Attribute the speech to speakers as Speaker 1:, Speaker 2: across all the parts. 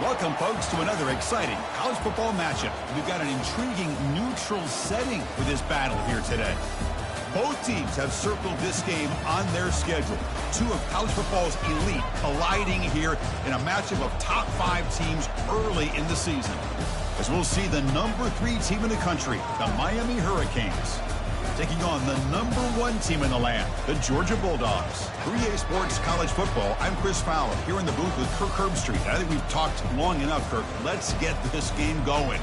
Speaker 1: Welcome, folks, to another exciting college football matchup. We've got an intriguing neutral setting for this battle here today. Both teams have circled this game on their schedule. Two of college football's elite colliding here in a matchup of top 5 teams early in the season. As we'll see the number 3 team in the country, the Miami Hurricanes, taking on the number 1 team in the land, the Georgia Bulldogs. For EA Sports College Football, I'm Chris Fowler, here in the booth with Kirk Herbstreit. I think we've talked long enough, Kirk. Let's get this game going.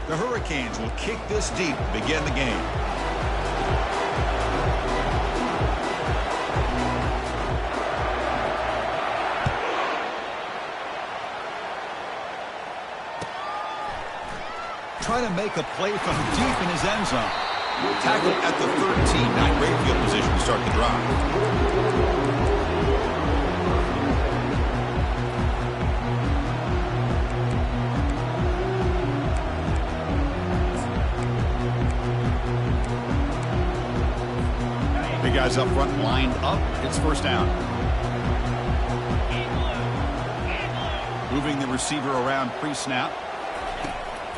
Speaker 1: The Hurricanes will kick this deep to begin the game. Trying to make a play from deep in his end zone. Tackled at the 13, not great field position to start the drive. Big guys up front lined up. It's first down. Moving the receiver around pre-snap.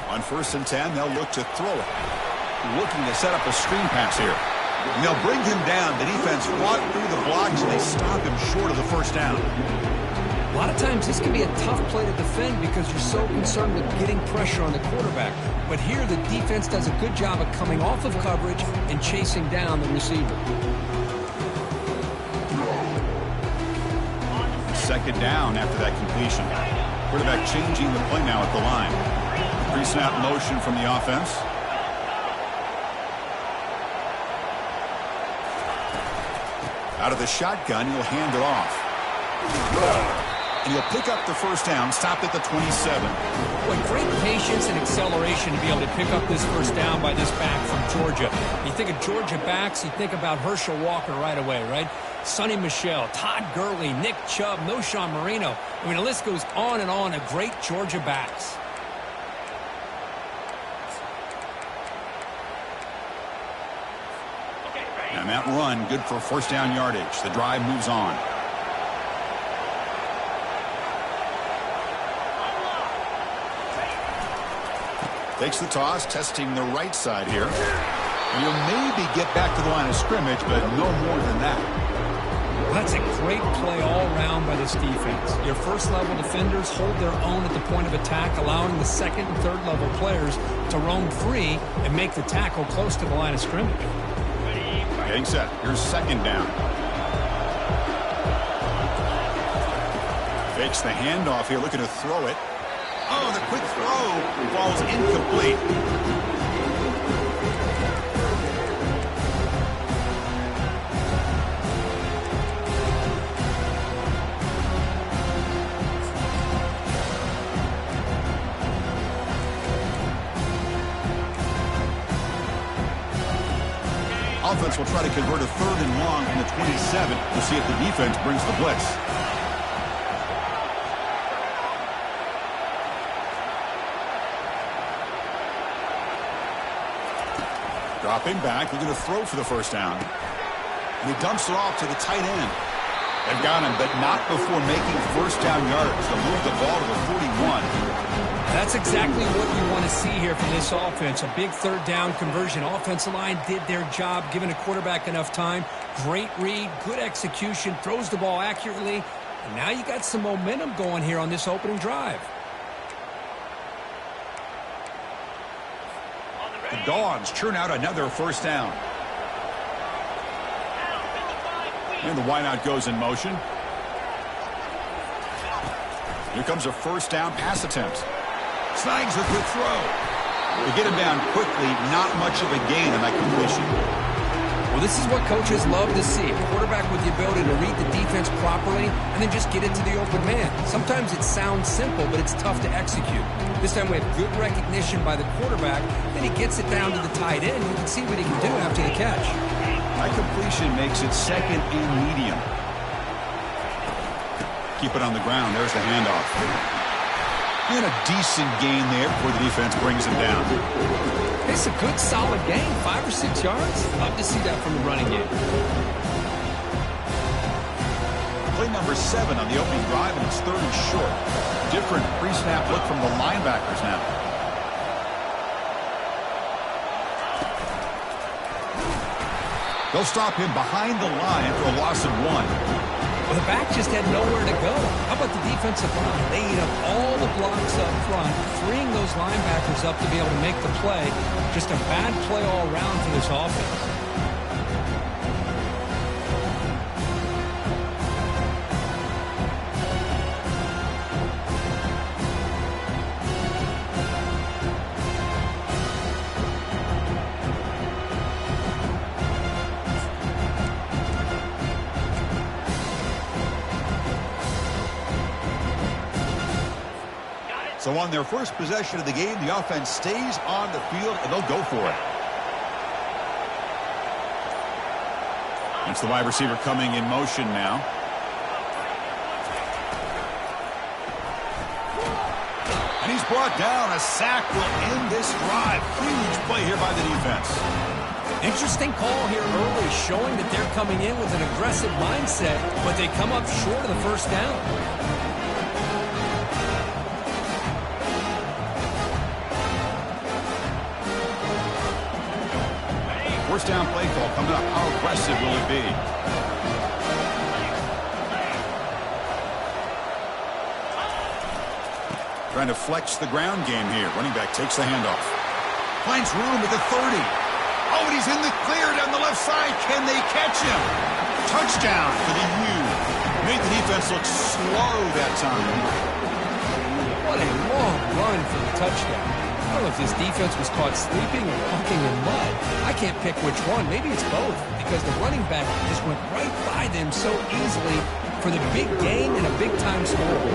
Speaker 1: On 1st and 10, they'll look to throw it. Looking to set up a screen pass here. And they'll bring him down. The defense fought through the blocks, and they stop him short of the first down.
Speaker 2: A lot of times this can be a tough play to defend because you're so concerned with getting pressure on the quarterback. But here the defense does a good job of coming off of coverage and chasing down the receiver.
Speaker 1: Second down after that completion. Quarterback changing the play now at the line. Pre-snap motion from the offense. Out of the shotgun, he'll hand it off. And he'll pick up the first down, stopped at the 27.
Speaker 2: Boy, great patience and acceleration to be able to pick up this first down by this back from Georgia. You think of Georgia backs, you think about Herschel Walker right away, right? Sonny Michel, Todd Gurley, Nick Chubb, Noshawn Marino. I mean, the list goes on and on of great Georgia backs.
Speaker 1: And that run, good for first down yardage. The drive moves on. Takes the toss, testing the right side here. And he'll maybe get back to the line of scrimmage, but no more than that.
Speaker 2: That's a great play all around by this defense. Your first-level defenders hold their own at the point of attack, allowing the second and third-level players to roam free and make the tackle close to the line of scrimmage.
Speaker 1: Getting set. Here's second down. Fakes the handoff here, looking to throw it. Oh, the quick throw falls incomplete. Offense will try to convert a 3rd and long from the 27. We'll see if the defense brings the blitz. Dropping back, looking to throw for the first down. And he dumps it off to the tight end. They've got him, but not before making first down yards. They'll move the ball to the 41.
Speaker 2: That's exactly what you want to see here from this offense. A big 3rd down conversion. Offensive line did their job, giving a quarterback enough time. Great read, good execution, throws the ball accurately. And now you got some momentum going here on this opening drive.
Speaker 1: The Dogs churn out another first down. And the wideout goes in motion. Here comes a first down pass attempt. Snags a quick throw. They get him down quickly. Not much of a gain on that completion.
Speaker 2: Well, this is what coaches love to see. A quarterback with the ability to read the defense properly and then just get it to the open man. Sometimes it sounds simple, but it's tough to execute. This time we have good recognition by the quarterback. Then he gets it down to the tight end. You can see what he can do after the catch.
Speaker 1: That completion makes it second and medium. Keep it on the ground. There's the handoff. And a decent gain there before the defense brings him down.
Speaker 2: It's a good, solid gain. 5 or 6 yards. Love to see that from the running game.
Speaker 1: Play number 7 on the opening drive, and it's 3rd and short. Different pre-snap look from the linebackers now. They'll stop him behind the line for a loss of 1.
Speaker 2: Well, the back just had nowhere to go. How about the defensive line? They eat up all the blocks up front, freeing those linebackers up to be able to make the play. Just a bad play all around for this offense.
Speaker 1: So on their first possession of the game, the offense stays on the field, and they'll go for it. It's the wide receiver coming in motion now. And he's brought down. A sack will end this drive. Huge play here by the defense.
Speaker 2: Interesting call here early, showing that they're coming in with an aggressive mindset, but they come up short of the first down.
Speaker 1: First down play call coming up. How aggressive will it be? Trying to flex the ground game here. Running back takes the handoff. Finds room at the 30. Oh, and he's in the clear down the left side. Can they catch him? Touchdown for the U. Made the defense look slow that time.
Speaker 2: What a long run for the touchdown. I don't know if this defense was caught sleeping or walking in mud. I can't pick which one. Maybe it's both, because the running back just went right by them so easily for the big gain and a big-time score.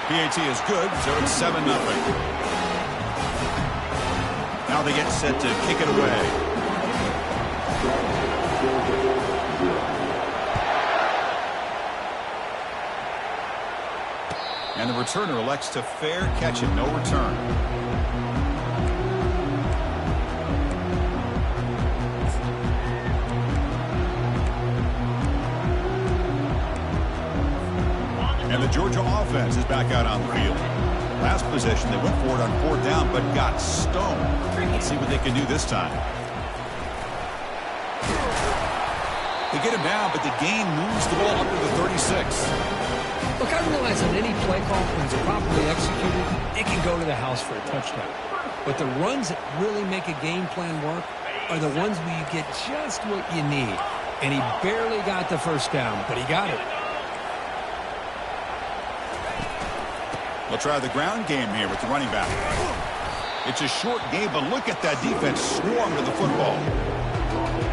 Speaker 1: PAT is good, so it's 7-0. Now they get set to kick it away. And the returner elects to fair catch it, no return. And the Georgia offense is back out on the field. Last possession, they went for it on 4th down, but got stoned. Let's see what they can do this time. They get him down, but the gain moves the ball up to the 36.
Speaker 2: Look, I realize that any play call, when it's properly executed, it can go to the house for a touchdown. But the runs that really make a game plan work are the ones where you get just what you need. And he barely got the first down, but he got it.
Speaker 1: We'll try the ground game here with the running back. It's a short game, but look at that defense swarm to the football.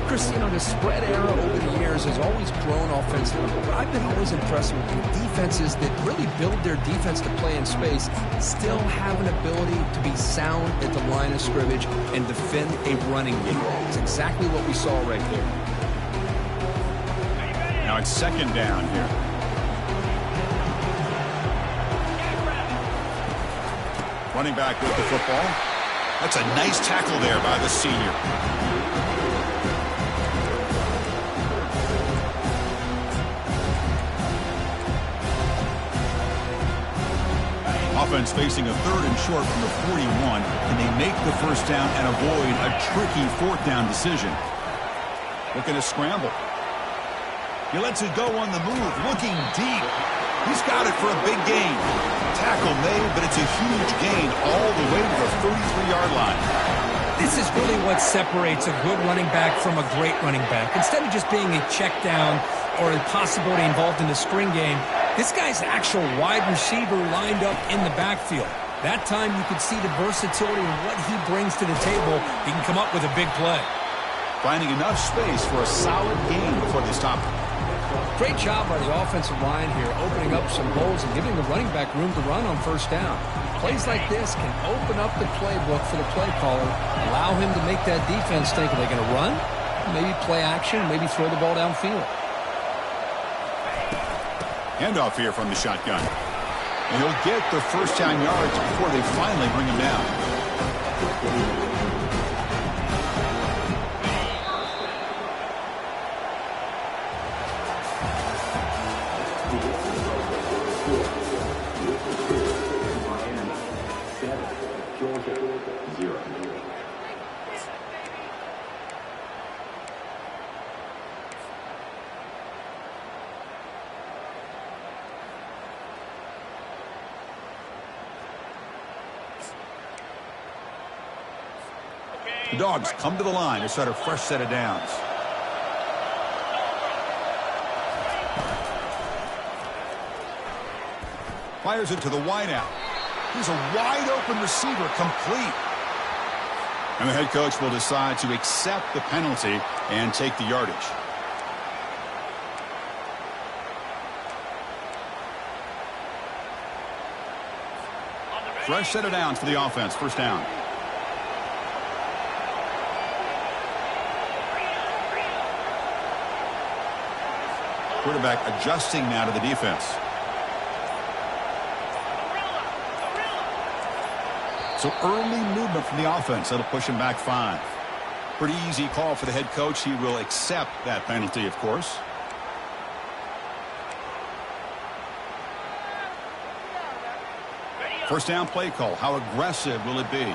Speaker 2: Chris, you know, the spread era over the years has always grown offensively, but I've been always impressed with defenses that really build their defense to play in space, still have an ability to be sound at the line of scrimmage and defend a running game. It's exactly what we saw right there.
Speaker 1: Now it's 2nd down here. Running back with the football. That's a nice tackle there by the senior. Offense facing a 3rd and short from the 41, and they make the first down and avoid a tricky 4th down decision. Looking to scramble. He lets it go on the move, looking deep. He's got it for a big gain. Tackle made, but it's a huge gain all the way to the 33-yard line.
Speaker 2: This is really what separates a good running back from a great running back. Instead of just being a check down or a possibility involved in the screen game, this guy's actual wide receiver lined up in the backfield. That time you could see the versatility and what he brings to the table. He can come up with a big play.
Speaker 1: Finding enough space for a solid gain before they stop him.
Speaker 2: Great job by the offensive line here, opening up some holes and giving the running back room to run on first down. Plays like this can open up the playbook for the play caller, allow him to make that defense think, are they going to run? Maybe play action, maybe throw the ball downfield.
Speaker 1: Handoff here from the shotgun. And he'll get the first down yards before they finally bring him down. The Dogs come to the line to start a fresh set of downs. Fires it to the wideout. Here's a wide-open receiver, complete. And the head coach will decide to accept the penalty and take the yardage. Fresh set of downs for the offense. First down. Quarterback adjusting now to the defense. So early movement from the offense. That'll push him back 5. Pretty easy call for the head coach. He will accept that penalty, of course. First down play call. How aggressive will it be?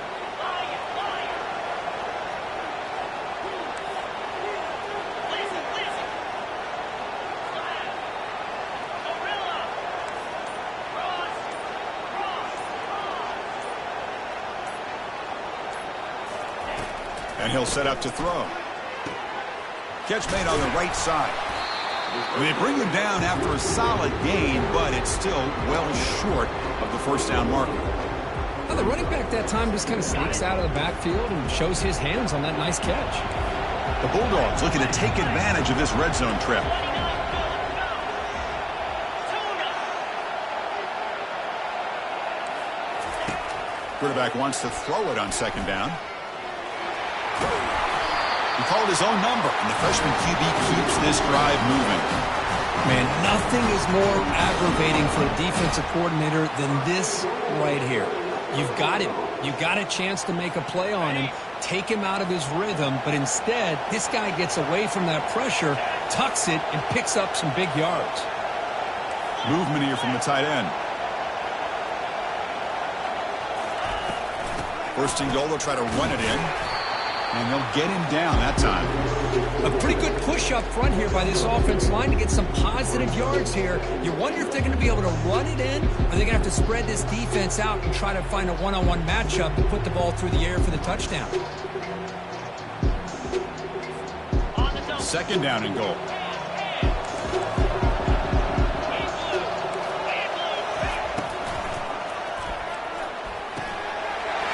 Speaker 1: And he'll set up to throw. Catch made on the right side. They bring him down after a solid gain, but it's still well short of the first down marker.
Speaker 2: Now the running back that time just kind of sneaks out of the backfield and shows his hands on that nice catch.
Speaker 1: The Bulldogs looking to take advantage of this red zone trip. Quarterback wants to throw it on second down. He called his own number, and the freshman QB keeps this drive moving.
Speaker 2: Man, nothing is more aggravating for a defensive coordinator than this right here. You've got him. You've got a chance to make a play on him, take him out of his rhythm, but instead, this guy gets away from that pressure, tucks it, and picks up some big yards.
Speaker 1: Movement here from the tight end. First and goal, they'll try to run it in. And they'll get him down that time.
Speaker 2: A pretty good push up front here by this offense line to get some positive yards here. You wonder if they're going to be able to run it in, or they're going to have to spread this defense out and try to find a one-on-one matchup to put the ball through the air for the touchdown.
Speaker 1: Second down and goal.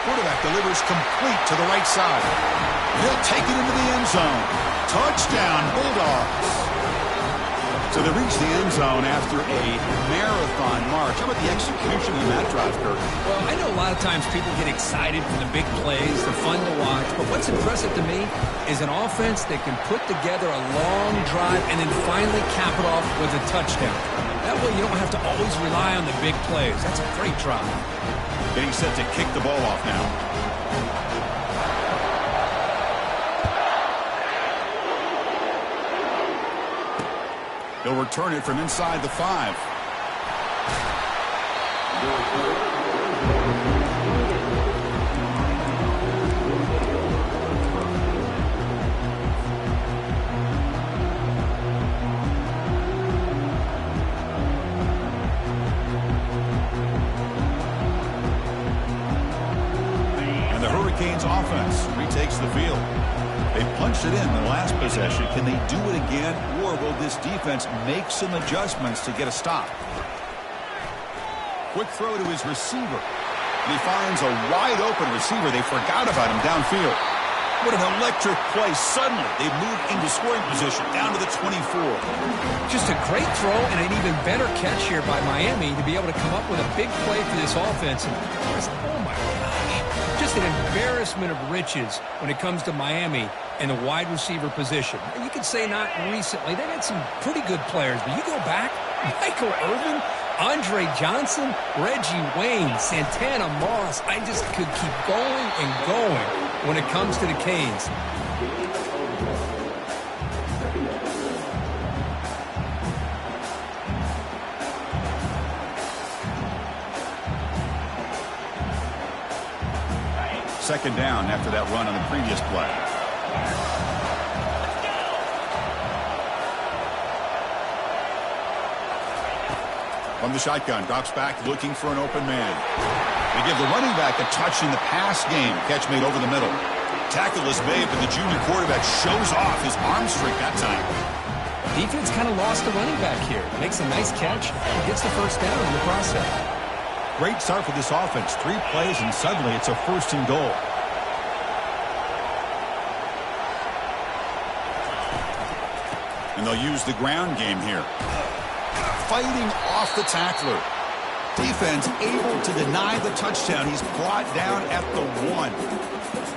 Speaker 1: Quarterback delivers complete to the right side. He'll take it into the end zone. Touchdown, Bulldogs. So they reach the end zone after a marathon march. How about the execution in that drive, Kirk?
Speaker 2: Well, I know a lot of times people get excited for the big plays. They're fun to watch. But what's impressive to me is an offense that can put together a long drive and then finally cap it off with a touchdown. That way you don't have to always rely on the big plays. That's a great drive.
Speaker 1: Getting set to kick the ball off now. They'll return it from inside the 5. And the Hurricanes offense retakes the field. They punched it in the last possession. Can they do it again, or will this defense make some adjustments to get a stop? Quick throw to his receiver. And he finds a wide-open receiver. They forgot about him downfield. What an electric play. Suddenly, they move into scoring position, down to the 24.
Speaker 2: Just a great throw and an even better catch here by Miami to be able to come up with a big play for this offense. And oh my gosh, just an embarrassment of riches when it comes to Miami and the wide receiver position. And you could say not recently. They've had some pretty good players, but you go back, Michael Irvin, Andre Johnson, Reggie Wayne, Santana Moss. I just could keep going and going when it comes to the Canes.
Speaker 1: Second down after that run on the previous play. From the shotgun, drops back looking for an open man. They give the running back a touch in the pass game. Catch made over the middle. Tackle is made, but the junior quarterback shows off his arm strength that time.
Speaker 2: Defense kind of lost the running back here. Makes a nice catch and gets the first down in the process.
Speaker 1: Great start for this offense. 3 plays, and suddenly it's a 1st and goal. And they'll use the ground game here. Fighting off the tackler. Defense able to deny the touchdown. He's brought down at the 1.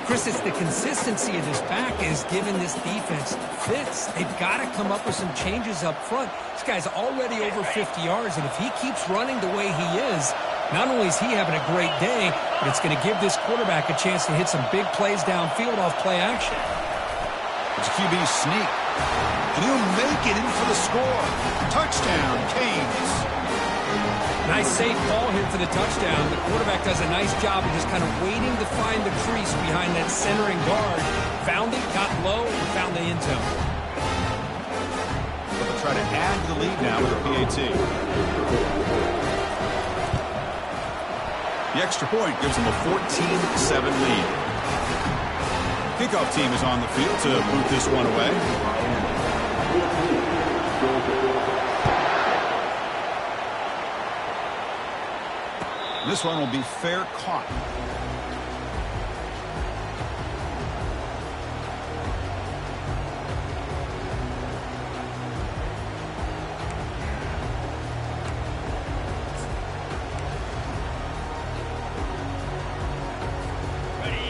Speaker 2: Chris, it's the consistency of this back is giving this defense fits. They've got to come up with some changes up front. This guy's already over 50 yards, and if he keeps running the way he is, not only is he having a great day, but it's going to give this quarterback a chance to hit some big plays downfield off play action.
Speaker 1: It's a QB sneak. And he'll make it in for the score. Touchdown, Canes.
Speaker 2: Nice safe ball here for the touchdown. The quarterback does a nice job of just kind of waiting to find the crease behind that centering guard. Found it, got low, and found the end zone.
Speaker 1: They'll try to add to the lead now with a PAT. The extra point gives them a 14-7 lead. Kickoff team is on the field to boot this one away. This one will be fair caught.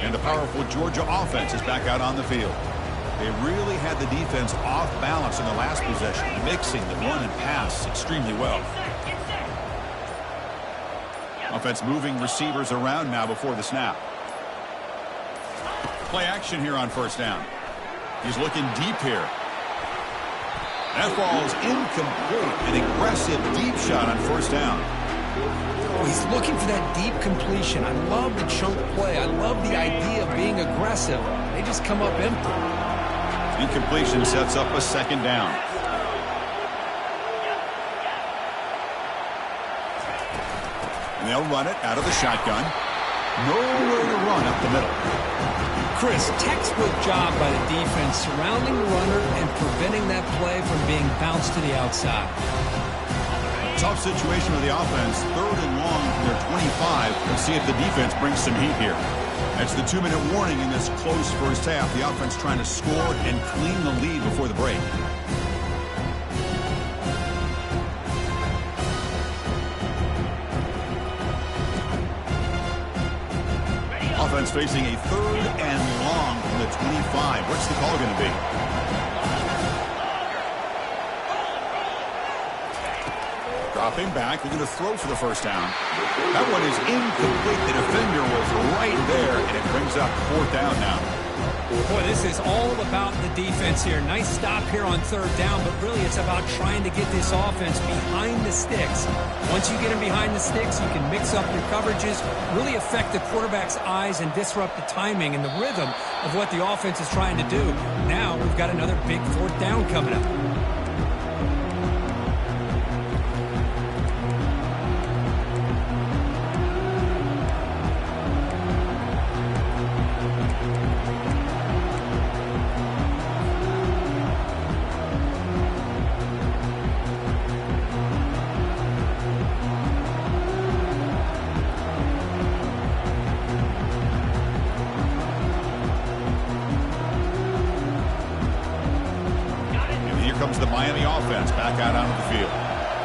Speaker 1: And the powerful Georgia offense is back out on the field. They really had the defense off balance in the last possession, mixing the run and pass extremely well. Offense moving receivers around now before the snap. Play action here on 1st down. He's looking deep here. That ball's incomplete. An aggressive deep shot on 1st down.
Speaker 2: Oh, he's looking for that deep completion. I love the chunk play. I love the idea of being aggressive. They just come up empty.
Speaker 1: Incompletion sets up a 2nd down. And they'll run it out of the shotgun. Nowhere to run up the middle.
Speaker 2: Chris, textbook job by the defense surrounding the runner and preventing that play from being bounced to the outside.
Speaker 1: Tough situation with the offense. 3rd and long from their 25. Let's see if the defense brings some heat here. That's the 2-minute warning in this close first half. The offense trying to score and clean the lead before the break. Offense facing a 3rd and long from the 25. What's the call going to be? Dropping back, looking to throw for the 1st down. That one is incomplete. The defender was right there, and it brings up 4th down now.
Speaker 2: Boy, this is all about the defense here. Nice stop here on 3rd down, but really it's about trying to get this offense behind the sticks. Once you get them behind the sticks, you can mix up your coverages, really affect the quarterback's eyes and disrupt the timing and the rhythm of what the offense is trying to do. Now we've got another big 4th down coming up.
Speaker 1: comes the Miami offense back out onto the field.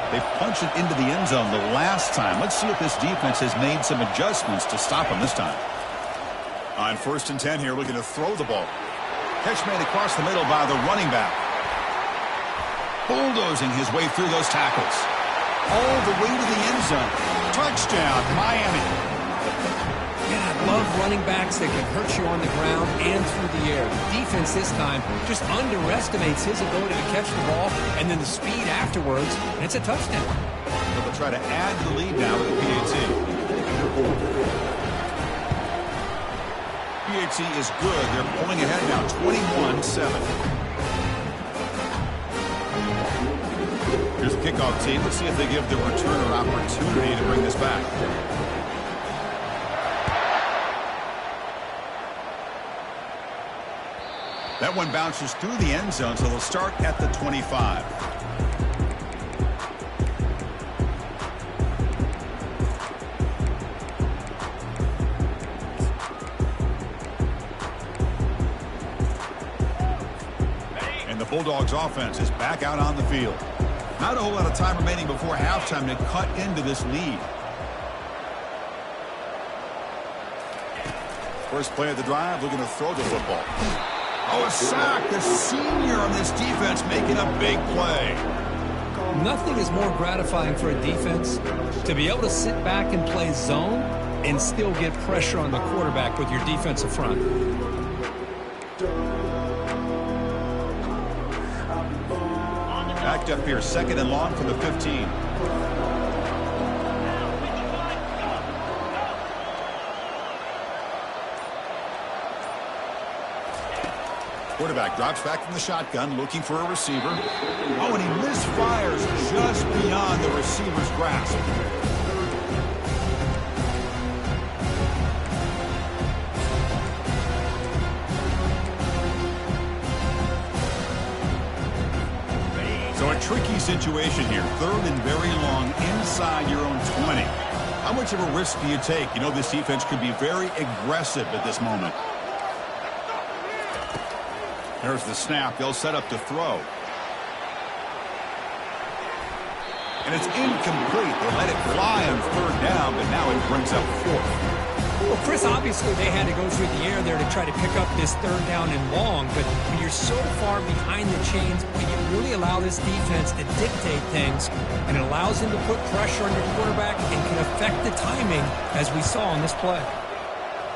Speaker 1: They punched it into the end zone the last time. Let's see if this defense has made some adjustments to stop them this time. On 1st and 10 here, looking to throw the ball. Catch made across the middle by the running back. Bulldozing his way through those tackles. All the way to the end zone. Touchdown, Miami.
Speaker 2: Man, I love running backs that can hurt you on the ground and through the air. The defense this time just underestimates his ability to catch the ball and then the speed afterwards, and it's a touchdown.
Speaker 1: They'll try to add the lead now with the PAT. PAT is good. They're pulling ahead now, 21-7. Here's the kickoff team. Let's see if they give the returner opportunity to bring this back. That one bounces through the end zone, so they'll start at the 25. And the Bulldogs offense is back out on the field. Not a whole lot of time remaining before halftime to cut into this lead. First play of the drive, looking to throw the football. Oh, a sack. The senior on this defense making a big play.
Speaker 2: Nothing is more gratifying for a defense to be able to sit back and play zone and still get pressure on the quarterback with your defensive front.
Speaker 1: Backed up here, 2nd and long from the 15. Quarterback drops back from the shotgun, looking for a receiver. Oh, and he misfires just beyond the receiver's grasp. So a tricky situation here. 3rd and very long inside your own 20. How much of a risk do you take? You know, this defense could be very aggressive at this moment. There's the snap. They'll set up to throw. And it's incomplete. They'll let it fly on 3rd down, but now it brings up 4th.
Speaker 2: Well, Chris, obviously they had to go through the air there to try to pick up this 3rd down and long, but when you're so far behind the chains, when you really allow this defense to dictate things, and it allows them to put pressure on your quarterback and can affect the timing, as we saw on this play.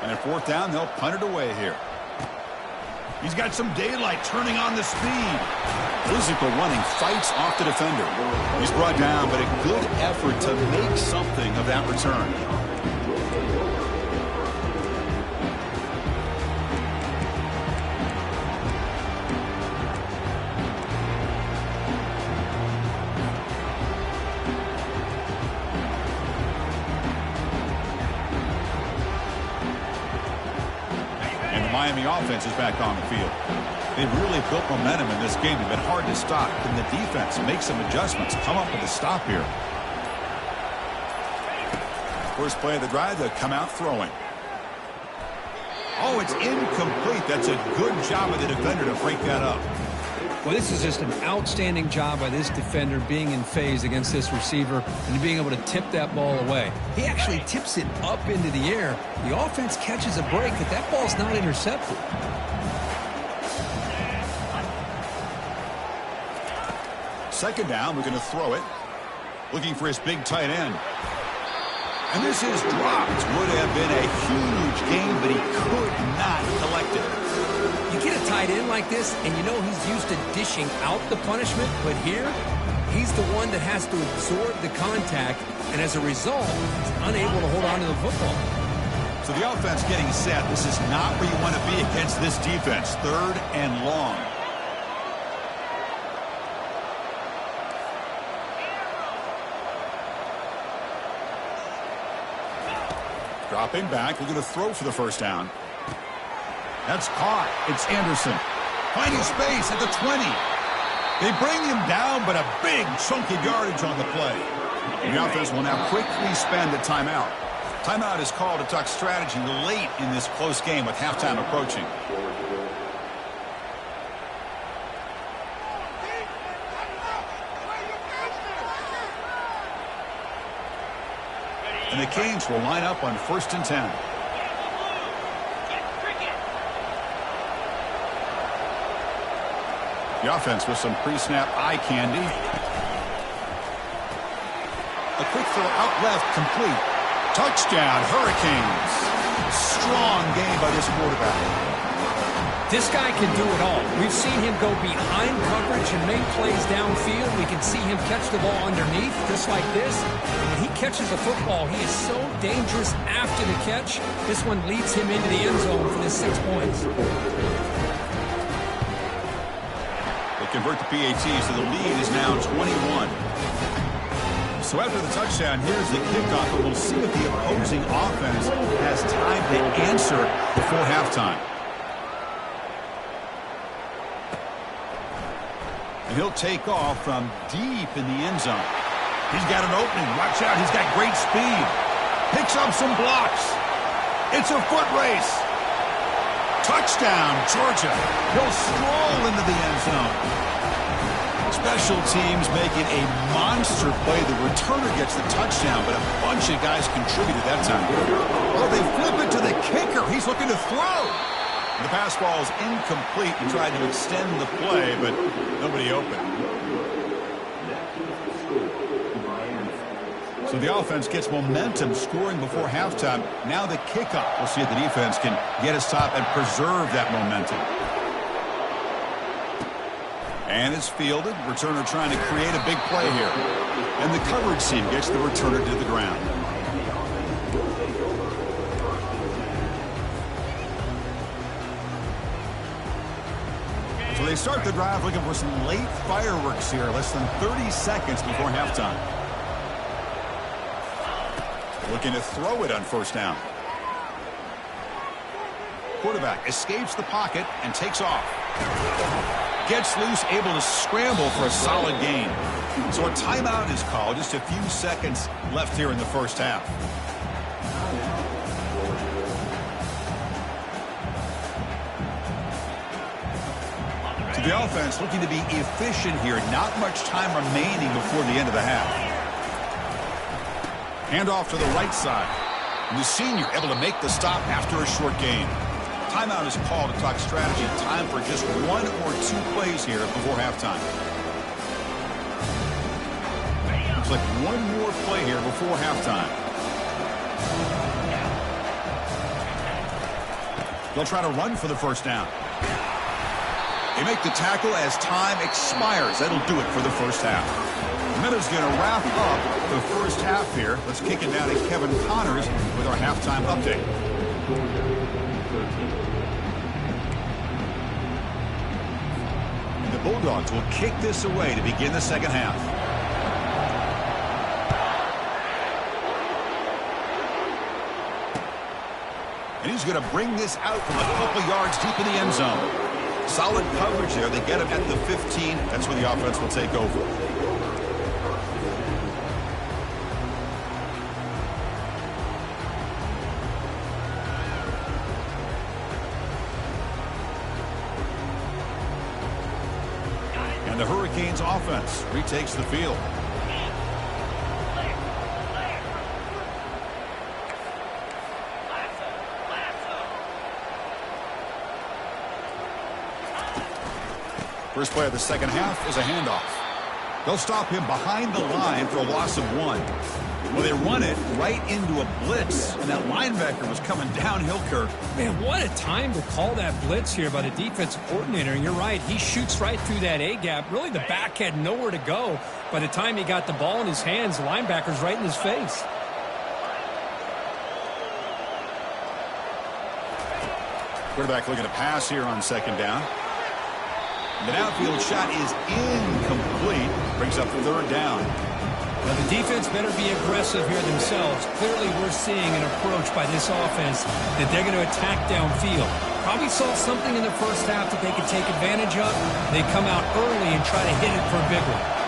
Speaker 1: And at 4th down, they'll punt it away here. He's got some daylight turning on the speed. Physical running, fights off the defender. He's brought down, but a good effort to make something of that return. Miami offense is back on the field. They've really built momentum in this game. They've been hard to stop. Can the defense make some adjustments? Come up with a stop here. First play of the drive, they'll come out throwing. Oh, it's incomplete. That's a good job of the defender to break that up.
Speaker 2: Well, this is just an outstanding job by this defender being in phase against this receiver and being able to tip that ball away. He actually tips it up into the air. The offense catches a break, but that ball's not intercepted.
Speaker 1: Second down, we're going to throw it. Looking for his big tight end. And this is dropped. Would have been a huge gain, but he could not collect it.
Speaker 2: You get a tight end like this, and you know he's used to dishing out the punishment, but here, he's the one that has to absorb the contact, and as a result, he's unable to hold on to the football.
Speaker 1: So the offense getting set. This is not where you want to be against this defense. 3rd and long. Dropping back, we're going to throw for the first down. That's caught. It's Anderson. Finding space at the 20. They bring him down, but a big chunky yardage on the play. The offense will now quickly spend a timeout. Timeout is called to talk strategy late in this close game with halftime approaching. And the Canes will line up on 1st and 10. The offense with some pre-snap eye candy. A quick throw out left, complete. Touchdown, Hurricanes. Strong game by this quarterback.
Speaker 2: This guy can do it all. We've seen him go behind coverage and make plays downfield. We can see him catch the ball underneath, just like this. And when he catches the football, he is so dangerous after the catch. This one leads him into the end zone for the 6 points.
Speaker 1: They convert the PAT, so the lead is now 21. So after the touchdown, here's the kickoff, and we'll see if the opposing offense has time to answer before halftime. And he'll take off from deep in the end zone. He's got an opening. Watch out. He's got great speed. Picks up some blocks. It's a foot race. Touchdown, Georgia. He'll stroll into the end zone. Special teams making a monster play. The returner gets the touchdown, but a bunch of guys contributed that time. Oh, they flip it to the kicker. He's looking to throw. The pass ball is incomplete and tried to extend the play, but nobody open. So the offense gets momentum scoring before halftime. Now the kickoff. We'll see if the defense can get a stop and preserve that momentum. And it's fielded. Returner trying to create a big play here. And the coverage team gets the returner to the ground. So they start the drive looking for some late fireworks here. Less than 30 seconds before halftime. Looking to throw it on 1st down. Quarterback escapes the pocket and takes off. Gets loose, able to scramble for a solid gain. So a timeout is called. Just a few seconds left here in the 1st half. So the offense looking to be efficient here. Not much time remaining before the end of the half. Handoff to the right side. The senior able to make the stop after a short gain. Timeout is called to talk strategy. Time for just 1 or 2 plays here before halftime. Looks like one more play here before halftime. They'll try to run for the 1st down. They make the tackle as time expires. That'll do it for the 1st half. And that is going to wrap up the 1st half here. Let's kick it down to Kevin Connors with our halftime update. The Bulldogs will kick this away to begin the 2nd half. And he's going to bring this out from a couple yards deep in the end zone. Solid coverage there. They get him at the 15. That's where the offense will take over. And the Hurricanes offense retakes the field. First play of the 2nd half is a handoff. They'll stop him behind the line for a loss of 1. Well, they run it right into a blitz, and that linebacker was coming downhill, Kirk.
Speaker 2: Man, what a time to call that blitz here by the defensive coordinator. And you're right, he shoots right through that A-gap. Really, the back had nowhere to go. By the time he got the ball in his hands, the linebacker's right in his face.
Speaker 1: Quarterback looking to pass here on 2nd down. The downfield shot is incomplete. Brings up 3rd down.
Speaker 2: Well, the defense better be aggressive here themselves. Clearly, we're seeing an approach by this offense that they're going to attack downfield. Probably saw something in the 1st half that they could take advantage of. They come out early and try to hit it for a big one.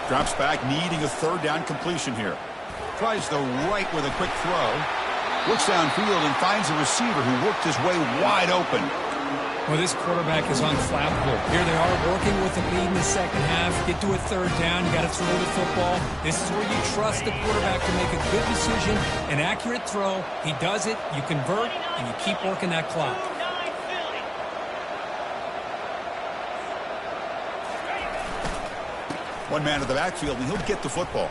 Speaker 1: Drops back, needing a 3rd down completion here. Tries the right with a quick throw. Looks downfield and finds a receiver who worked his way wide open.
Speaker 2: Well, this quarterback is unflappable. Here they are working with the lead in the second half. Get to a third down. You got to throw the football. This is where you trust the quarterback to make a good decision, an accurate throw. He does it, you convert, and you keep working that clock.
Speaker 1: One man in the backfield, and he'll get the football.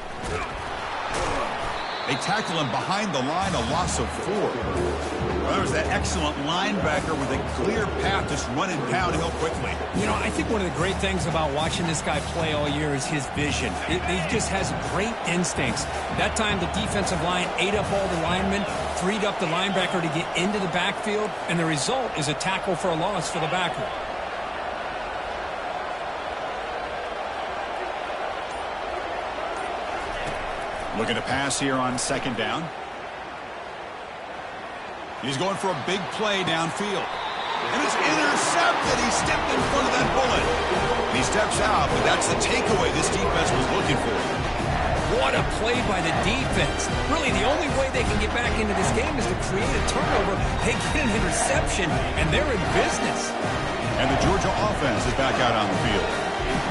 Speaker 1: They tackle him behind the line, a loss of 4. Well, there's that excellent linebacker with a clear path, just running downhill quickly.
Speaker 2: You know, I think one of the great things about watching this guy play all year is his vision. He just has great instincts. That time, the defensive line ate up all the linemen, freed up the linebacker to get into the backfield, and the result is a tackle for a loss for the backer.
Speaker 1: Looking to pass here on second down. He's going for a big play downfield. And it's intercepted. He stepped in front of that bullet. And he steps out, but that's the takeaway this defense was looking for.
Speaker 2: What a play by the defense. Really, the only way they can get back into this game is to create a turnover. They get an interception, and they're in business.
Speaker 1: And the Georgia offense is back out on the field.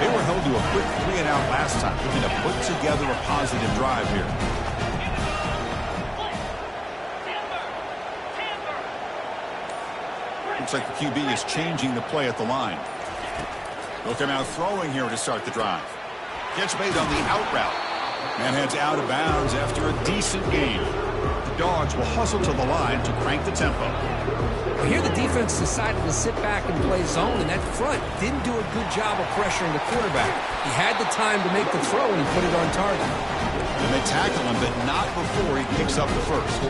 Speaker 1: They were held to a quick 3-and-out last time, looking to put together a positive drive here. Looks like the QB is changing the play at the line. They'll come out throwing here to start the drive. Catch made on the out route. Man heads out of bounds after a decent game. The Dogs will hustle to the line to crank the tempo.
Speaker 2: Here the defense decided to sit back and play zone, and that front didn't do a good job of pressuring the quarterback. He had the time to make the throw, and he put it on target.
Speaker 1: And they tackle him, but not before he picks up the first.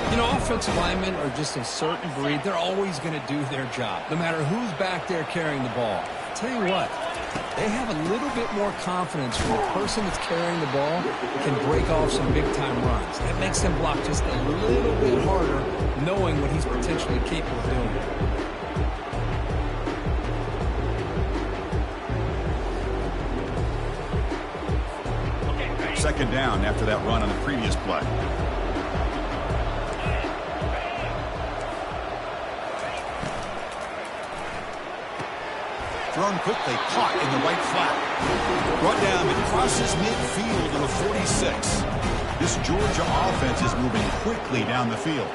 Speaker 2: You know, offensive linemen are just a certain breed. They're always going to do their job, no matter who's back there carrying the ball. I'll tell you what, they have a little bit more confidence when the person that's carrying the ball can break off some big-time runs. That makes them block just a little bit harder, knowing what he's potentially capable of doing.
Speaker 1: Second down after that run on the previous play. Thrown quickly, caught in the right flat. Brought down, it crosses midfield to the 46. This Georgia offense is moving quickly down the field.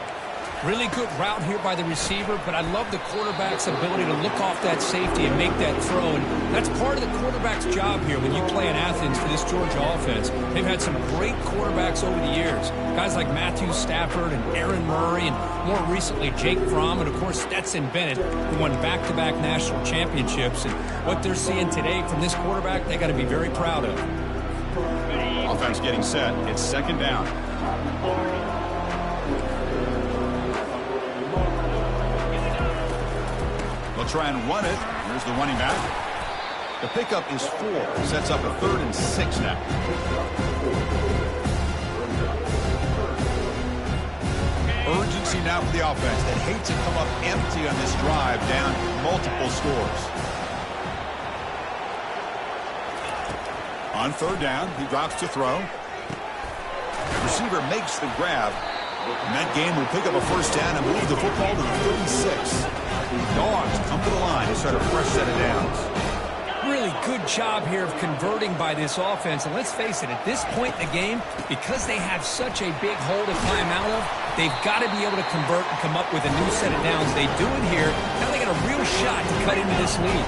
Speaker 2: Really good route here by the receiver, but I love the quarterback's ability to look off that safety and make that throw. And that's part of the quarterback's job here when you play in Athens for this Georgia offense. They've had some great quarterbacks over the years. Guys like Matthew Stafford and Aaron Murray, and more recently Jake Fromm, and of course Stetson Bennett, who won back-to-back national championships. And what they're seeing today from this quarterback, they got to be very proud of.
Speaker 1: Offense getting set. It's second down. They'll try and run it. Here's the running back. The pickup is 4. Sets up a 3rd and 6 now. Urgency now for the offense that hates to come up empty on this drive, down multiple scores. On third down, he drops to throw. The receiver makes the grab. And that game will pick up a first down and move the football to the 36. Dogs come to the line to start a fresh set of downs.
Speaker 2: Really good job here of converting by this offense. And let's face it, at this point in the game, because they have such a big hole to climb out of, they've got to be able to convert and come up with a new set of downs. They do it here. Now they got a real shot to cut into this lead.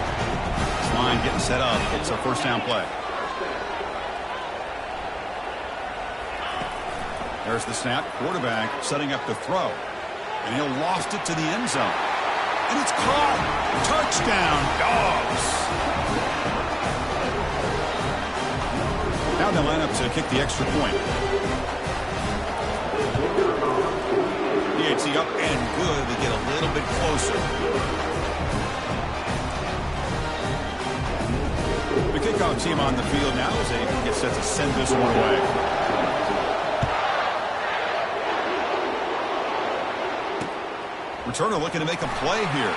Speaker 1: This line getting set up. It's a first down play. There's the snap. Quarterback setting up the throw. And he'll lost it to the end zone. And it's caught. Touchdown, Dogs. Now they line up to kick the extra point. DHC up and good. They get a little bit closer. The kickoff team on the field now as they get set to send this one away. Returner looking to make a play here.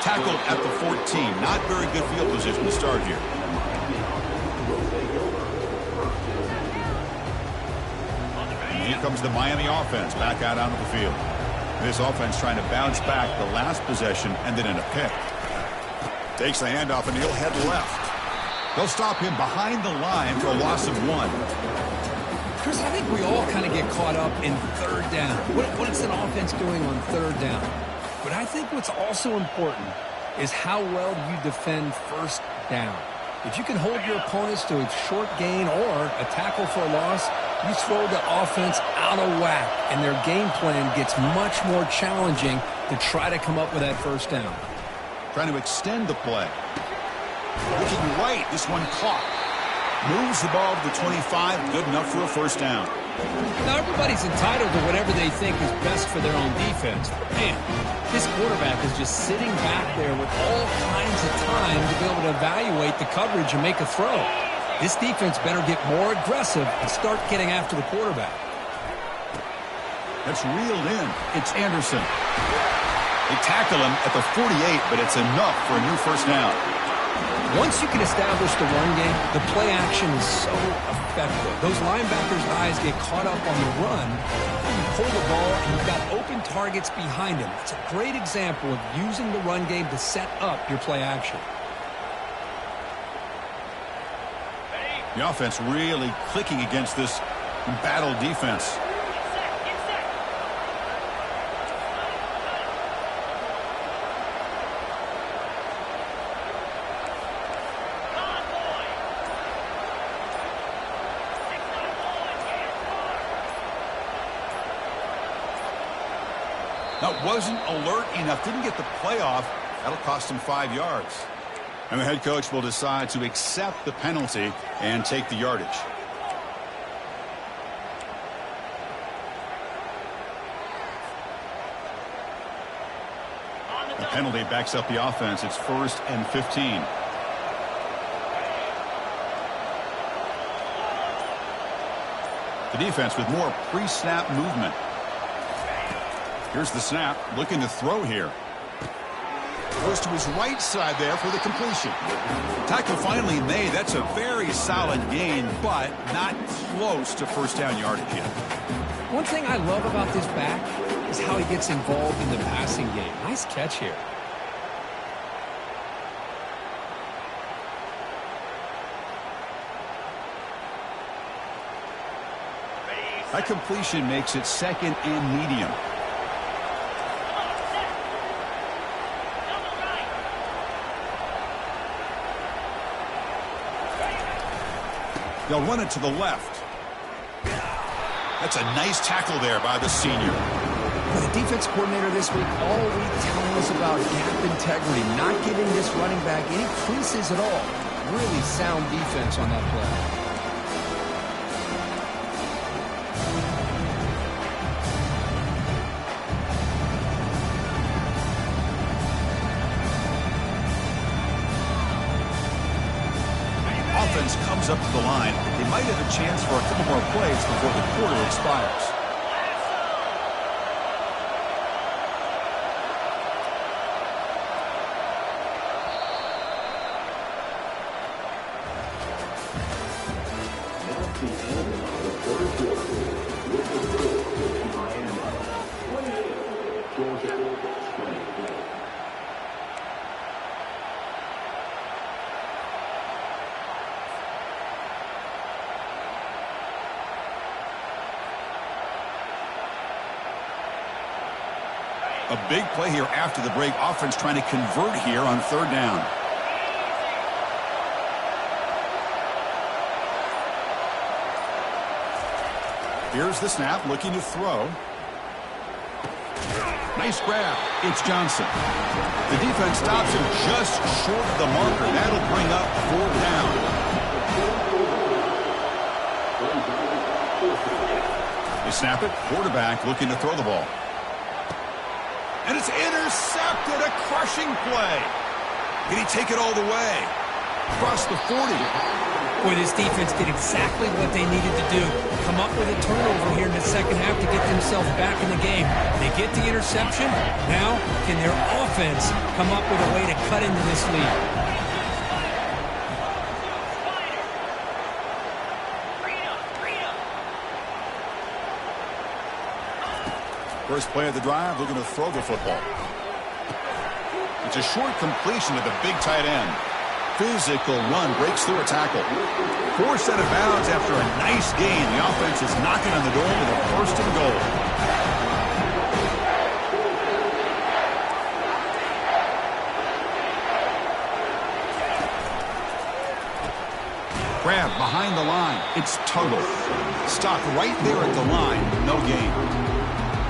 Speaker 1: Tackled at the 14. Not very good field position to start here. And here comes the Miami offense back out onto the field. This offense trying to bounce back the last possession and then in a pick. Takes the handoff and he'll head left. They'll stop him behind the line for a loss of 1.
Speaker 2: Chris, I think we all kind of get caught up in third down. What is an offense doing on third down? But I think what's also important is how well do you defend first down. If you can hold your opponents to a short gain or a tackle for a loss, you throw the offense out of whack, and their game plan gets much more challenging to try to come up with that first down.
Speaker 1: Trying to extend the play. Looking right, this one caught. Moves the ball to the 25, good enough for a first down.
Speaker 2: Now, everybody's entitled to whatever they think is best for their own defense. But, man, this quarterback is just sitting back there with all kinds of time to be able to evaluate the coverage and make a throw. This defense better get more aggressive and start getting after the quarterback.
Speaker 1: That's reeled in. It's Anderson. They tackle him at the 48, but it's enough for a new first down.
Speaker 2: Once you can establish the run game, the play action is so effective. Those linebackers' eyes get caught up on the run. You pull the ball, and you've got open targets behind him. It's a great example of using the run game to set up your play action.
Speaker 1: The offense really clicking against this battle defense. That wasn't alert enough. Didn't get the play off. That'll cost him 5 yards. And the head coach will decide to accept the penalty and take the yardage. The penalty backs up the offense. It's 1st and 15. The defense with more pre-snap movement. Here's the snap, looking to throw here. Goes to his right side there for the completion. Tackle finally made. That's a very solid gain, but not close to first down yardage yet.
Speaker 2: One thing I love about this back is how he gets involved in the passing game. Nice catch here.
Speaker 1: That completion makes it 2nd and medium. They'll run it to the left. That's a nice tackle there by the senior.
Speaker 2: The defense coordinator this week all week telling us about gap integrity, not giving this running back any creases at all. Really sound defense on that play.
Speaker 1: Offense comes up to the line. They might have a chance for a couple more plays before the quarter expires. A big play here after the break. Offense trying to convert here on 3rd down. Here's the snap, looking to throw. Nice grab. It's Johnson. The defense stops him just short of the marker. That'll bring up 4th down. They snap it. Quarterback looking to throw the ball. And it's intercepted. A crushing play. Can he take it all the way? Across the 40.
Speaker 2: Boy, this defense did exactly what they needed to do. Come up with a turnover here in the second half to get themselves back in the game. They get the interception. Now, can their offense come up with a way to cut into this lead?
Speaker 1: First play of the drive, looking to throw the football. It's a short completion to the big tight end. Physical run, breaks through a tackle. Forced out of bounds after a nice gain. The offense is knocking on the door with a first and goal. Grab behind the line. It's Tuttle. Stopped right there at the line. No gain.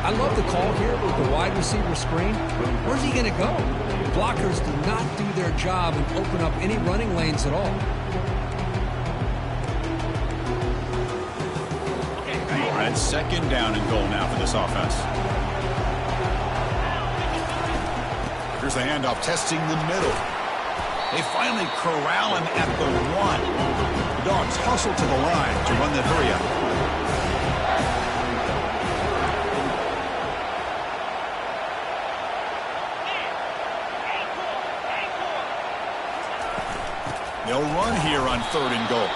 Speaker 2: I love the call here with the wide receiver screen. Where's he going to go? Blockers do not do their job and open up any running lanes at all.
Speaker 1: And second down and goal now for this offense. Here's the handoff, testing the middle. They finally corral him at the 1. The Dogs hustle to the line to run the hurry up. They'll run here on 3rd and goal.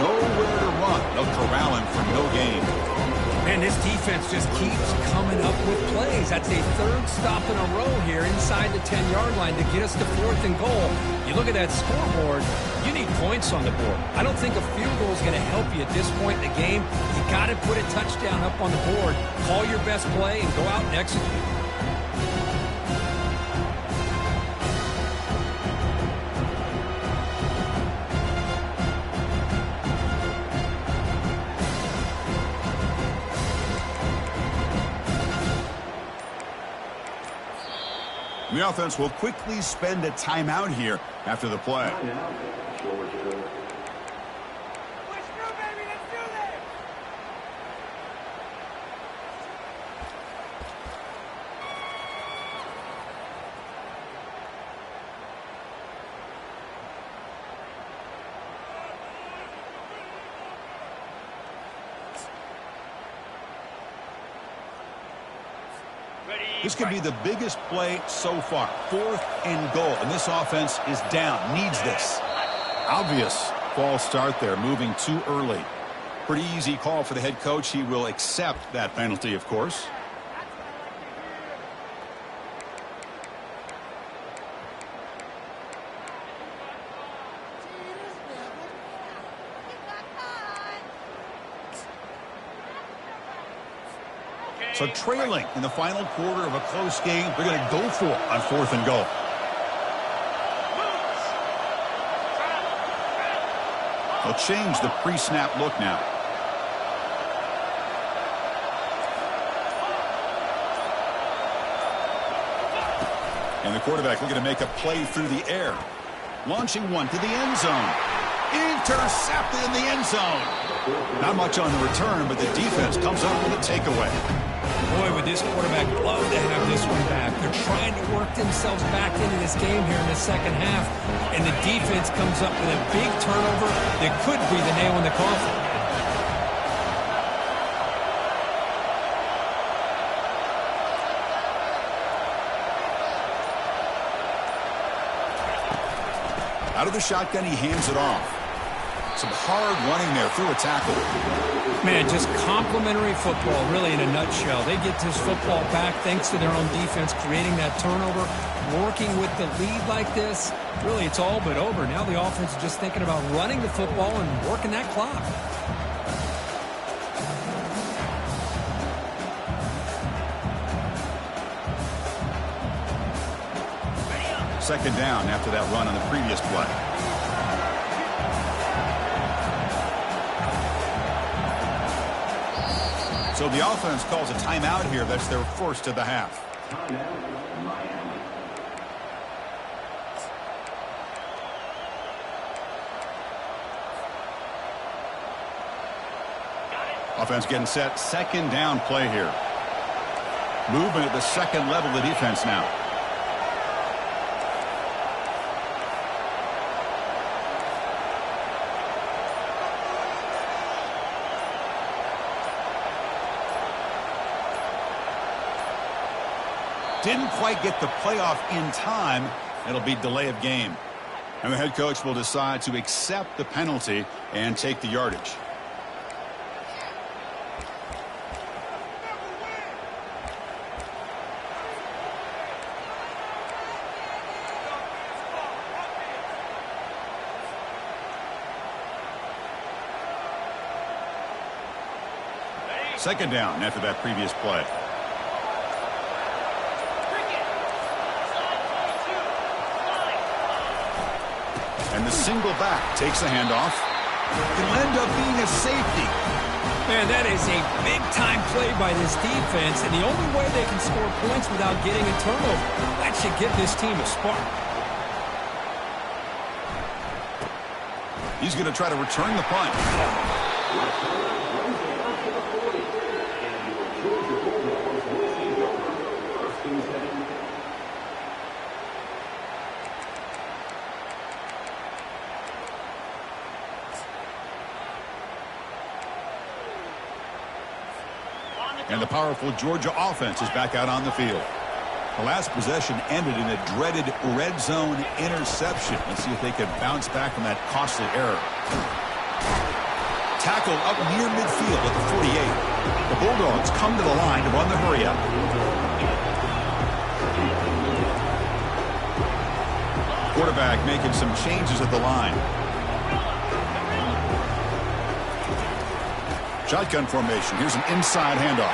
Speaker 1: Nowhere to run. They'll corral him for no gain.
Speaker 2: Man, this defense just keeps coming up with plays. That's a 3rd stop in a row here inside the 10-yard line to get us to 4th and goal. You look at that scoreboard, you need points on the board. I don't think a field goal is going to help you at this point in the game. You got to put a touchdown up on the board, call your best play, and go out and execute.
Speaker 1: The offense will quickly spend a timeout here after the play. This could be the biggest play so far. 4th and goal. And this offense is down. Needs this. Obvious false start there. Moving too early. Pretty easy call for the head coach. He will accept that penalty, of course. So trailing in the final quarter of a close game, they're going to go for it on 4th and goal. They'll change the pre-snap look now. And the quarterback looking to make a play through the air. Launching one to the end zone. Intercepted in the end zone. Not much on the return, but the defense comes up with a takeaway.
Speaker 2: Boy, would this quarterback love to have this one back. They're trying to work themselves back into this game here in the second half, and the defense comes up with a big turnover that could be the nail in the coffin.
Speaker 1: Out of the shotgun, he hands it off. Some hard running there through a tackle.
Speaker 2: Man, just complimentary football, really, in a nutshell. They get this football back thanks to their own defense, creating that turnover, working with the lead like this. Really, it's all but over. Now the offense is just thinking about running the football and working that clock.
Speaker 1: Second down after that run on the previous play. So the offense calls a timeout here. That's their first of the half. Offense getting set. Second down play here. Movement at the second level of the defense now. Didn't quite get the playoff in time. It'll be delay of game. And the head coach will decide to accept the penalty and take the yardage. Second down after that previous play. And the single back takes the handoff. It'll end up being a safety.
Speaker 2: Man, that is a big-time play by this defense, and the only way they can score points without getting a turnover. That should give this team a spark.
Speaker 1: He's going to try to return the punt. And the powerful Georgia offense is back out on the field. The last possession ended in a dreaded red zone interception. Let's see if they can bounce back from that costly error. Tackle up near midfield at the 48. The Bulldogs come to the line to run the hurry-up. Quarterback making some changes at the line. Shotgun formation. Here's an inside handoff.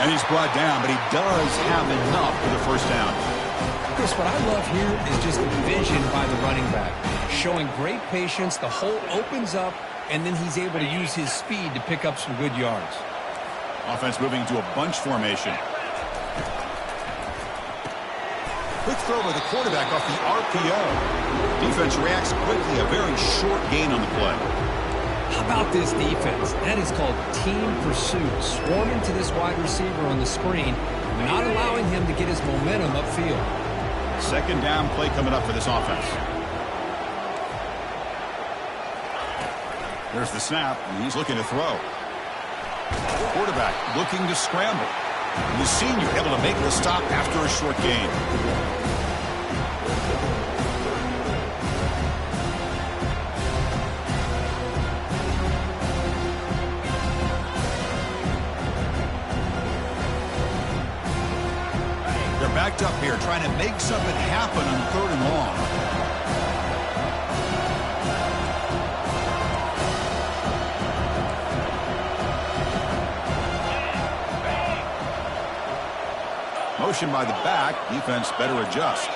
Speaker 1: And he's brought down, but he does have enough for the first down.
Speaker 2: Chris, what I love here is just vision by the running back. Showing great patience, the hole opens up, and then he's able to use his speed to pick up some good yards.
Speaker 1: Offense moving to a bunch formation. Quick throw by the quarterback off the RPO. Defense reacts quickly, a very short gain on the play.
Speaker 2: How about this defense? That is called team pursuit. Swarming to this wide receiver on the screen, not allowing him to get his momentum upfield.
Speaker 1: Second down play coming up for this offense. There's the snap, and he's looking to throw. Quarterback looking to scramble. And the senior able to make the stop after a short gain. Backed up here, trying to make something happen on 3rd and long. Motion by the back. Defense better adjust.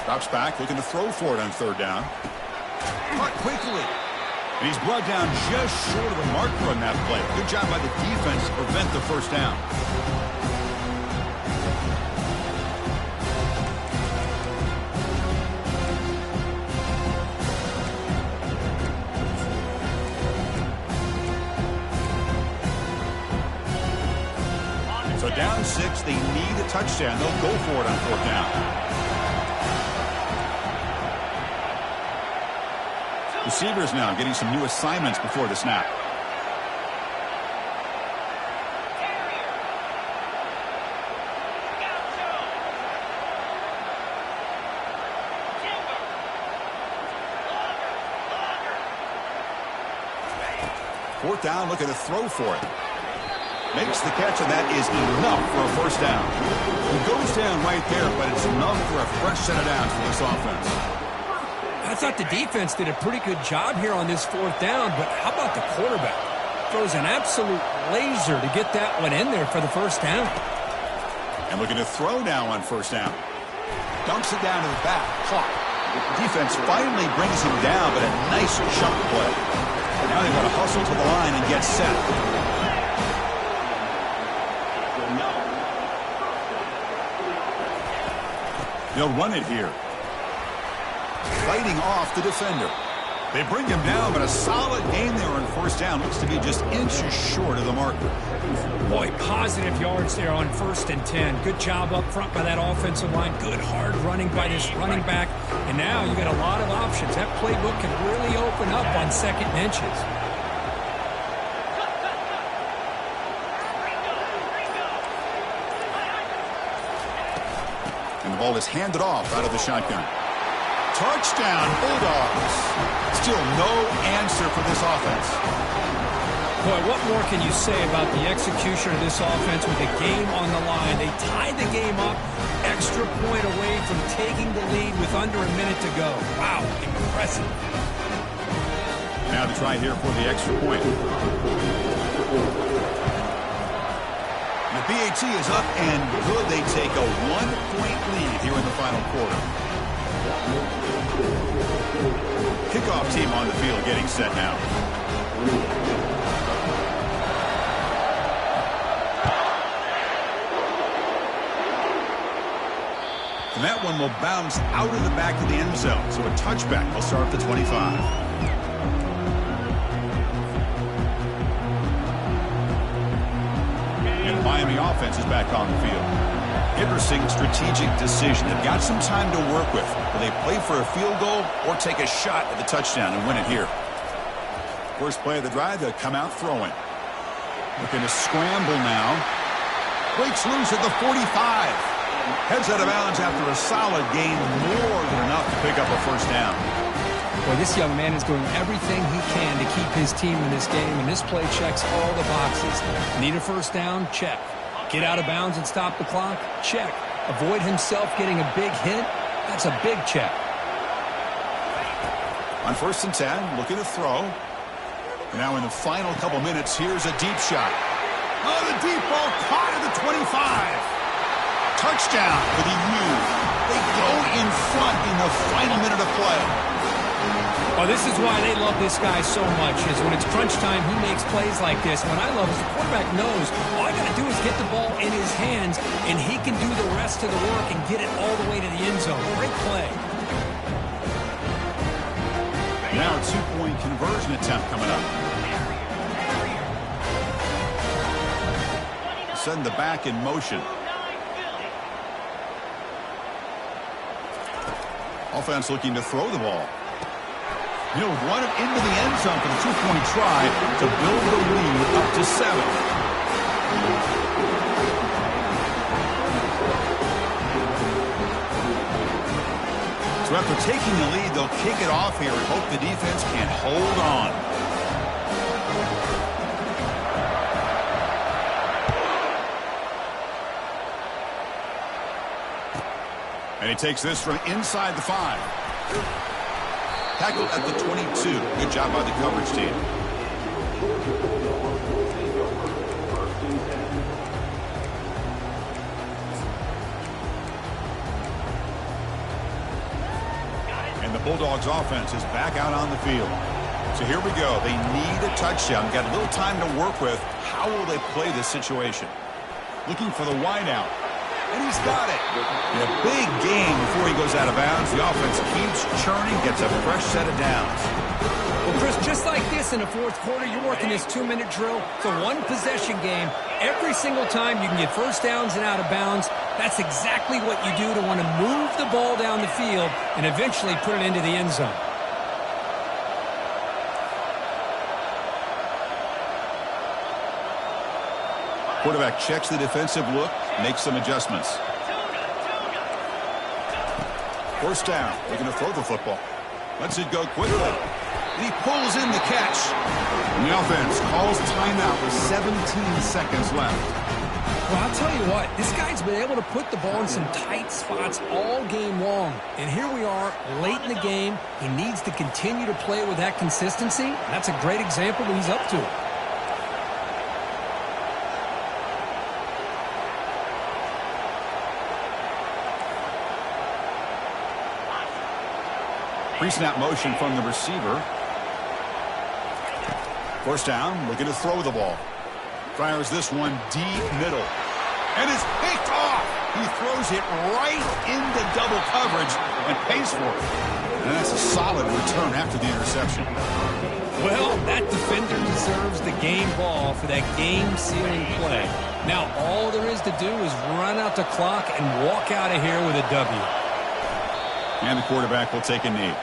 Speaker 1: Drops back, looking to throw for it on 3rd down. Caught quickly. And he's brought down just short of the marker on that play. Good job by the defense to prevent the first down. So down 6, they need a touchdown. They'll go for it on 4th down. Receivers now getting some new assignments before the snap. Fourth down, looking to throw for it. Makes the catch, and that is enough for a first down. He goes down right there, but it's enough for a fresh set of downs for this offense.
Speaker 2: I thought the defense did a pretty good job here on this 4th down, but how about the quarterback? Throws an absolute laser to get that one in there for the first down.
Speaker 1: And looking to throw now on 1st down. Dumps it down to the back. Caught. Defense finally brings him down, but a nice chunk play. Now they've got to hustle to the line and get set. They'll run it here. Fighting off the defender. They bring him down, but a solid gain there on 1st down. Looks to be just inches short of the marker.
Speaker 2: Boy, positive yards there on 1st and 10. Good job up front by that offensive line. Good hard running by this running back. And now you got a lot of options. That playbook can really open up on 2nd and inches.
Speaker 1: And the ball is handed off out of the shotgun. Touchdown, Bulldogs. Still no answer for this offense.
Speaker 2: Boy, what more can you say about the execution of this offense with the game on the line? They tied the game up, extra point away from taking the lead with under a minute to go. Wow, impressive.
Speaker 1: Now to try here for the extra point. The PAT is up and good. They take a 1-point lead here in the final quarter. Kickoff team on the field getting set now. And that one will bounce out of the back of the end zone. So a touchback will start at the 25. And the Miami offense is back on the field. Interesting strategic decision. They've got some time to work with. Will they play for a field goal or take a shot at the touchdown and win it here? First play of the drive, they'll come out throwing. Looking to scramble now. Breaks loose at the 45. Heads out of bounds after a solid gain, more than enough to pick up a first down.
Speaker 2: Boy, this young man is doing everything he can to keep his team in this game, and this play checks all the boxes. Need a first down? Check. Get out of bounds and stop the clock? Check. Avoid himself getting a big hit? That's a big check.
Speaker 1: On 1st and 10, looking to throw. Now in the final couple minutes, here's a deep shot. Oh, the deep ball caught at the 25. Touchdown for the U. They go in front in the final minute of play.
Speaker 2: Oh, this is why they love this guy so much, is when it's crunch time, he makes plays like this. What I love is the quarterback knows all I got to do is get the ball in his hands, and he can do the rest of the work and get it all the way to the end zone. Great play.
Speaker 1: Now a 2-point conversion attempt coming up. Send the back in motion. Offense looking to throw the ball. He'll run it into the end zone for the 2-point try to build the lead up to 7. So after taking the lead, they'll kick it off here and hope the defense can hold on. And he takes this from inside the 5. Tackled at the 22. Good job by the coverage team. And the Bulldogs offense is back out on the field. So here we go. They need a touchdown. Got a little time to work with. How will they play this situation? Looking for the wideout. And he's got it. In a big game before he goes out of bounds. The offense keeps churning, gets a fresh set of downs.
Speaker 2: Well, Chris, just like this in the fourth quarter, you're working this 2-minute drill. It's a one-possession game. Every single time you can get first downs and out of bounds, that's exactly what you do to want to move the ball down the field and eventually put it into the end zone.
Speaker 1: Quarterback checks the defensive look, makes some adjustments. First down. They're going to throw the football. Lets it go quickly. And he pulls in the catch. And the offense calls timeout with 17 seconds left.
Speaker 2: Well, I'll tell you what, this guy's been able to put the ball in some tight spots all game long. And here we are, late in the game. He needs to continue to play with that consistency. That's a great example that he's up to it.
Speaker 1: Pre-snap motion from the receiver. First down, looking to throw the ball. Fires this one deep middle. And it's picked off. He throws it right into double coverage and pays for it. And that's a solid return after the interception.
Speaker 2: Well, that defender deserves the game ball for that game-sealing play. Now, all there is to do is run out the clock and walk out of here with a W.
Speaker 1: And the quarterback will take a knee.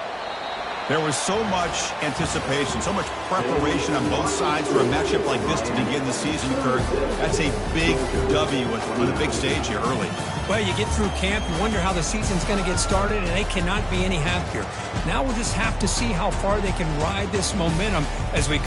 Speaker 1: There was so much anticipation, so much preparation on both sides for a matchup like this to begin the season, Kurt. That's a big W on a big stage here early.
Speaker 2: Well, you get through camp, you wonder how the season's going to get started, and they cannot be any happier. Now we'll just have to see how far they can ride this momentum as we